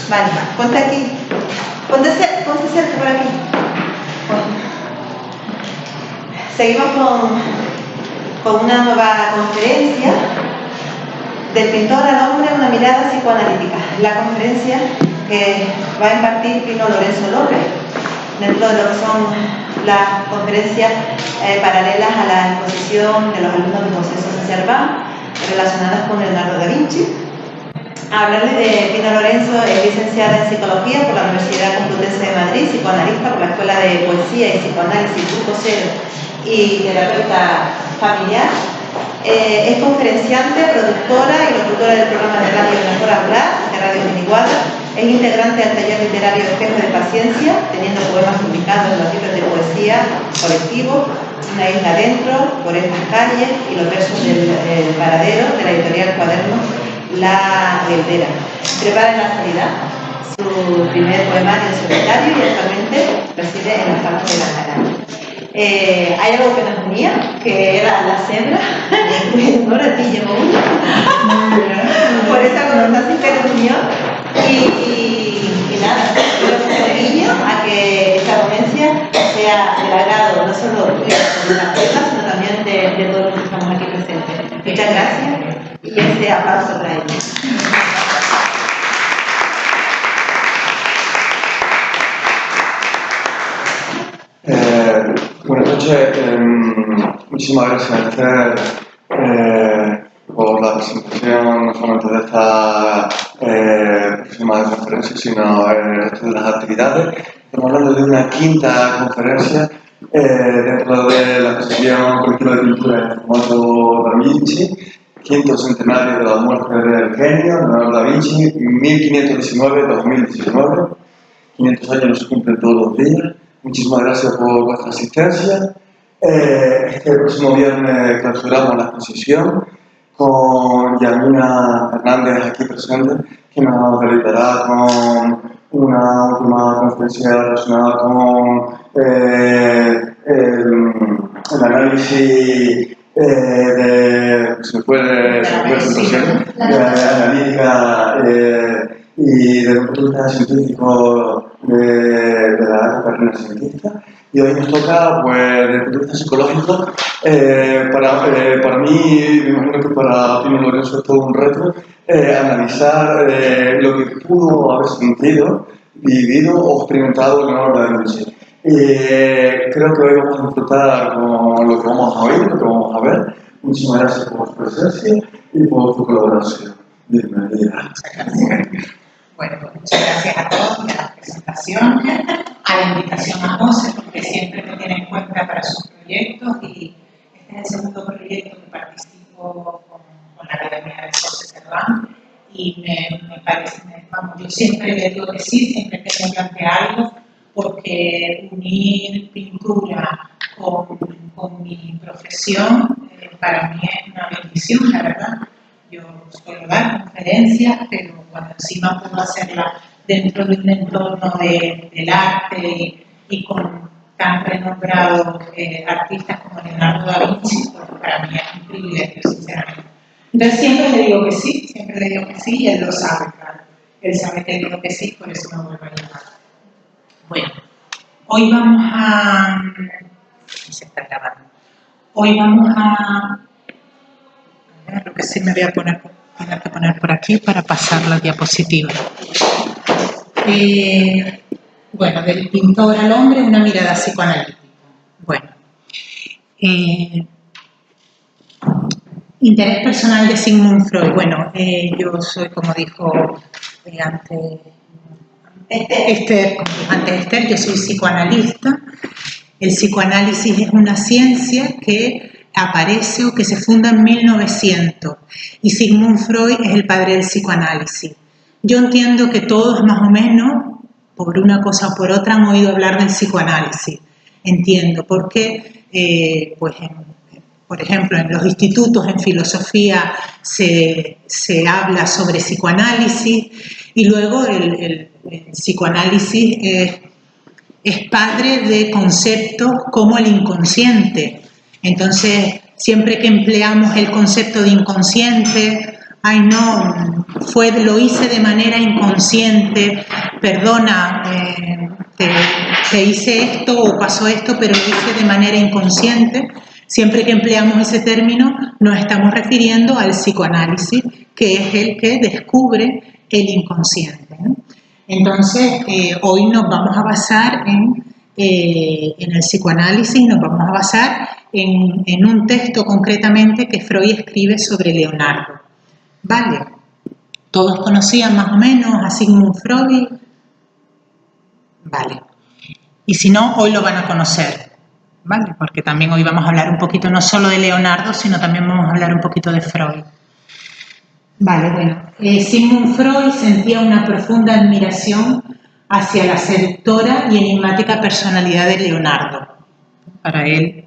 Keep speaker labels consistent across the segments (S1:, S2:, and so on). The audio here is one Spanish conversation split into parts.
S1: Vale, ponte aquí. Ponte cerca por aquí. Seguimos con una nueva conferencia del pintor al hombre, una mirada psicoanalítica. La conferencia que va a impartir Pino Lorenzo López dentro de lo que son las conferencias paralelas a la exposición de los alumnos del Consejo Social BAM relacionadas con Leonardo da Vinci. A hablarles de Pino Lorenzo, es licenciada en Psicología por la Universidad Complutense de Madrid, psicoanalista por la Escuela de Poesía y Psicoanálisis Grupo Cero y terapeuta familiar. Es conferenciante, productora y locutora del programa de radio Mejor Hablar, de Radio Miniguada. Es integrante del taller literario Espejo de Paciencia, teniendo poemas publicados en los libros de poesía colectivos, Una isla adentro, Por estas calles y los versos del paradero de la editorial Cuaderno La Heldera. Prepara en la salida su primer poemario en solitario y actualmente reside en las Palmas de la Cara. Hay algo que nos unía, que era la cebra. Ahora a ti llevo uno. Por esa conversación que nos unió. Y nada, yo me guiño a que esta ponencia sea del agrado no solo de la prensa, sino también de todos los que estamos aquí presentes. Muchas gracias y ese aplauso para ellos.
S2: Buenas noches, muchísimas gracias Esther por la presentación no solamente de esta próxima conferencia, sino el resto de las actividades. Estamos hablando de una quinta conferencia dentro de la exposición colectiva de pintura en formato Da Vinci, quinto centenario de la muerte del genio, Leonardo da Vinci, 1519-2019, 500 años no se cumplen todos los días. Muchísimas gracias por vuestra asistencia. Este próximo viernes clausuramos la exposición con Yamina Hernández aquí presente, que nos deleitará con una última conferencia relacionada con el análisis de analítica y del punto de vista científico de la época renacentista. Y hoy nos toca, pues, desde el punto de vista psicológico, para mí, me imagino que para Pino Lorenzo es todo un reto, analizar lo que pudo haber sentido, vivido o experimentado Leonardo da Vinci. Creo que hoy vamos a disfrutar con lo que vamos a oír, lo que vamos a ver. Muchísimas gracias por tu presencia y por tu colaboración. Bienvenida.
S3: Bueno, pues muchas gracias a todos por la presentación, a la invitación a José, porque siempre me tiene en cuenta para sus proyectos y este es el segundo proyecto que participo con la Academia de José Serván y me parece, vamos, yo siempre le digo que sí, siempre que se plantea algo, porque unir pintura con mi profesión para mí es una bendición, la verdad. Yo suelo dar conferencias, pero cuando encima puedo hacerla dentro de un entorno del arte y con tan renombrados artistas como Leonardo da Vinci, pues para mí es un privilegio, sinceramente. Entonces siempre le digo que sí, y él lo sabe, claro. Él sabe que le digo que sí, por eso me vuelvo a llamar. Bueno, hoy vamos a... Se está grabando. Hoy vamos a... Lo que sí me voy a tener que poner por aquí para pasar la diapositiva. Bueno, del pintor al hombre, una mirada psicoanalítica. Bueno, interés personal de Sigmund Freud. Bueno, yo soy, como dijo antes Esther, yo soy psicoanalista. El psicoanálisis es una ciencia que aparece o que se funda en 1900 y Sigmund Freud es el padre del psicoanálisis. Yo entiendo que todos más o menos, por una cosa o por otra, han oído hablar del psicoanálisis. Entiendo, porque, por ejemplo, en los institutos en filosofía se habla sobre psicoanálisis y luego el psicoanálisis es padre de conceptos como el inconsciente. Entonces, siempre que empleamos el concepto de inconsciente ay no, lo hice de manera inconsciente, perdona, te hice esto o pasó esto, pero lo hice de manera inconsciente. Siempre que empleamos ese término nos estamos refiriendo al psicoanálisis, que es el que descubre el inconsciente, ¿no? Entonces, hoy nos vamos a basar en el psicoanálisis, nos vamos a basar en un texto concretamente que Freud escribe sobre Leonardo. Vale, todos conocían más o menos a Sigmund Freud. Vale, y si no, hoy lo van a conocer, ¿vale? Porque también hoy vamos a hablar un poquito no solo de Leonardo, sino también vamos a hablar un poquito de Freud. Vale, bueno, Sigmund Freud sentía una profunda admiración hacia la seductora y enigmática personalidad de Leonardo. Para él,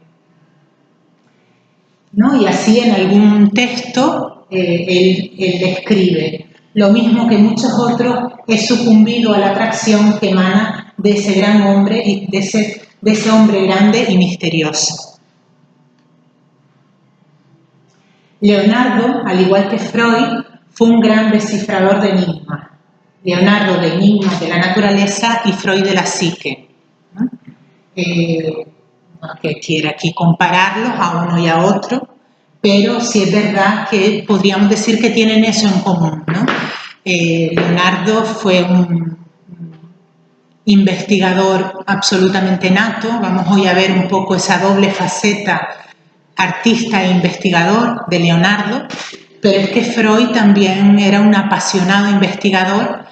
S3: ¿no? Y así en algún texto él describe: lo mismo que muchos otros, he sucumbido a la atracción que emana de ese gran hombre y de ese hombre grande y misterioso. Leonardo, al igual que Freud, fue un gran descifrador de enigmas. Leonardo de enigmas de la naturaleza y Freud de la psique, ¿no? No que quiera aquí compararlos a uno y a otro, pero sí es verdad que podríamos decir que tienen eso en común, ¿no? Leonardo fue un investigador absolutamente nato. Vamos hoy a ver un poco esa doble faceta artista e investigador de Leonardo, pero es que Freud también era un apasionado investigador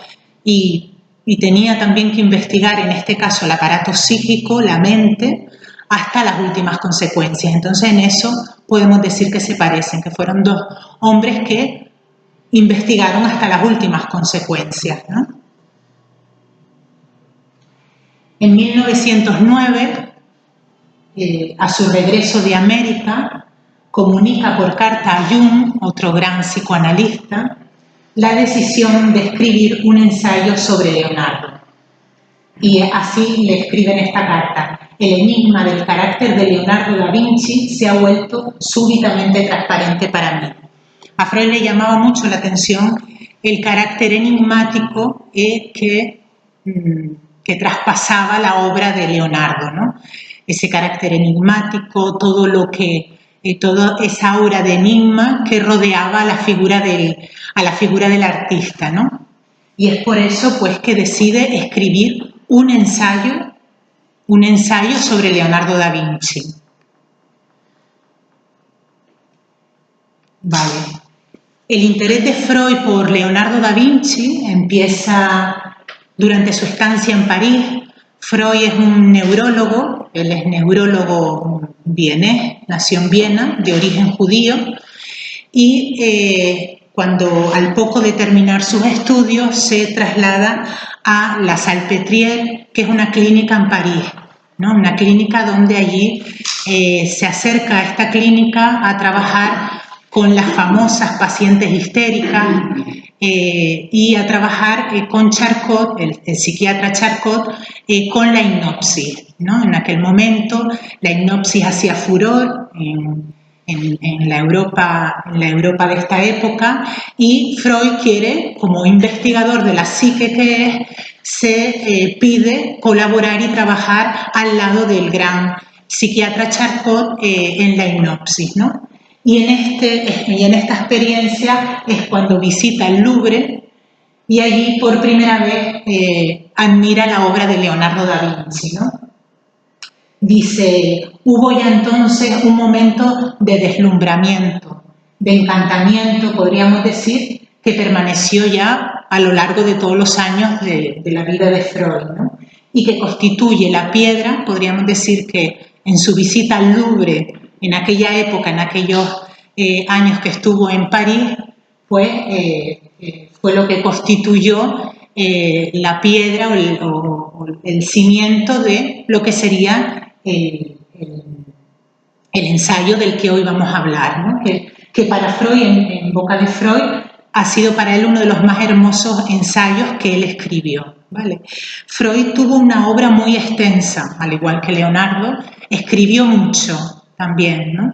S3: y tenía también que investigar, en este caso, el aparato psíquico, la mente, hasta las últimas consecuencias. Entonces, en eso podemos decir que se parecen, que fueron dos hombres que investigaron hasta las últimas consecuencias, ¿no? En 1909, a su regreso de América, comunica por carta a Jung, otro gran psicoanalista, la decisión de escribir un ensayo sobre Leonardo. Y así le escribe en esta carta: el enigma del carácter de Leonardo da Vinci se ha vuelto súbitamente transparente para mí. A Freud le llamaba mucho la atención el carácter enigmático que traspasaba la obra de Leonardo, ¿no? Ese carácter enigmático, toda esa aura de enigma que rodeaba a la figura del artista, ¿no? Y es por eso, pues, que decide escribir un ensayo sobre Leonardo da Vinci. Vale. El interés de Freud por Leonardo da Vinci empieza durante su estancia en París. Freud es un neurólogo, él es neurólogo vienés, nació en Viena, de origen judío, y cuando al poco de terminar sus estudios se traslada a la Salpêtrière, que es una clínica en París, ¿no? Una clínica donde allí se acerca a esta clínica a trabajar con las famosas pacientes histéricas y a trabajar con Charcot, el psiquiatra Charcot, con la hipnosis, ¿no? En aquel momento la hipnosis hacía furor en la Europa de esta época, y Freud quiere, como investigador de la psique que es, se pide colaborar y trabajar al lado del gran psiquiatra Charcot en la hipnosis, ¿no? Y en esta experiencia es cuando visita el Louvre y allí por primera vez admira la obra de Leonardo da Vinci, ¿no? Dice: hubo ya entonces un momento de deslumbramiento, de encantamiento, podríamos decir, que permaneció ya a lo largo de todos los años de la vida de Freud, ¿no? Y que constituye la piedra, podríamos decir que en su visita al Louvre, en aquella época, en aquellos años que estuvo en París, fue lo que constituyó la piedra o el cimiento de lo que sería el ensayo del que hoy vamos a hablar, ¿no? Que para Freud, en boca de Freud, ha sido para él uno de los más hermosos ensayos que él escribió, ¿vale? Freud tuvo una obra muy extensa, al igual que Leonardo, escribió mucho también, ¿no?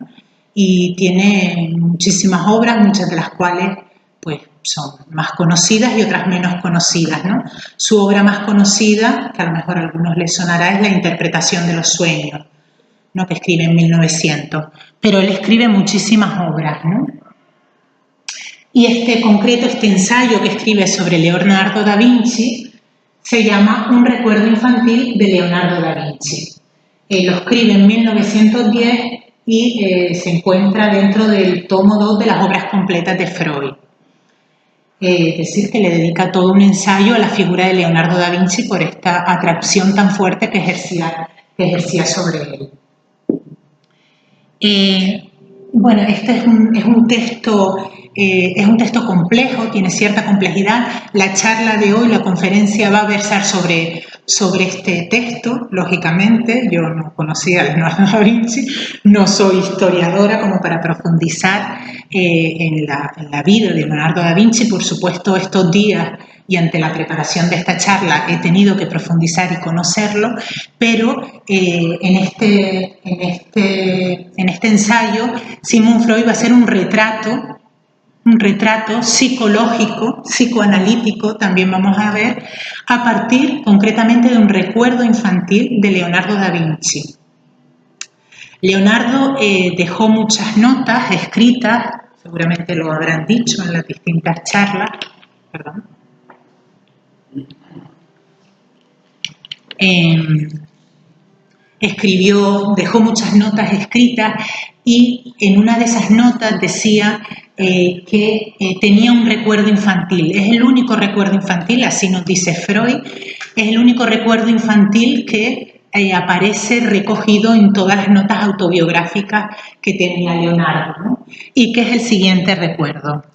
S3: Y tiene muchísimas obras, muchas de las cuales pues son más conocidas y otras menos conocidas, ¿no? Su obra más conocida, que a lo mejor a algunos les sonará, es La interpretación de los sueños, ¿no? Que escribe en 1900, pero él escribe muchísimas obras, ¿no? Y este ensayo que escribe sobre Leonardo da Vinci se llama Un recuerdo infantil de Leonardo da Vinci. Lo escribe en 1910 y se encuentra dentro del tomo 2 de las obras completas de Freud. Es decir, que le dedica todo un ensayo a la figura de Leonardo da Vinci por esta atracción tan fuerte que ejercía sobre él. Bueno, este es un texto complejo, tiene cierta complejidad. La charla de hoy, la conferencia, va a versar sobre este texto, lógicamente. Yo no conocía a Leonardo da Vinci, no soy historiadora como para profundizar en la vida de Leonardo da Vinci. Por supuesto, estos días y ante la preparación de esta charla he tenido que profundizar y conocerlo, pero en este ensayo Sigmund Freud va a hacer un retrato psicológico, psicoanalítico, también vamos a ver, a partir concretamente de un recuerdo infantil de Leonardo da Vinci. Leonardo dejó muchas notas escritas, seguramente lo habrán dicho en las distintas charlas, perdón. Dejó muchas notas escritas y en una de esas notas decía que tenía un recuerdo infantil. Es el único recuerdo infantil, así nos dice Freud, es el único recuerdo infantil que aparece recogido en todas las notas autobiográficas que tenía Leonardo, ¿no? Y que es el siguiente recuerdo.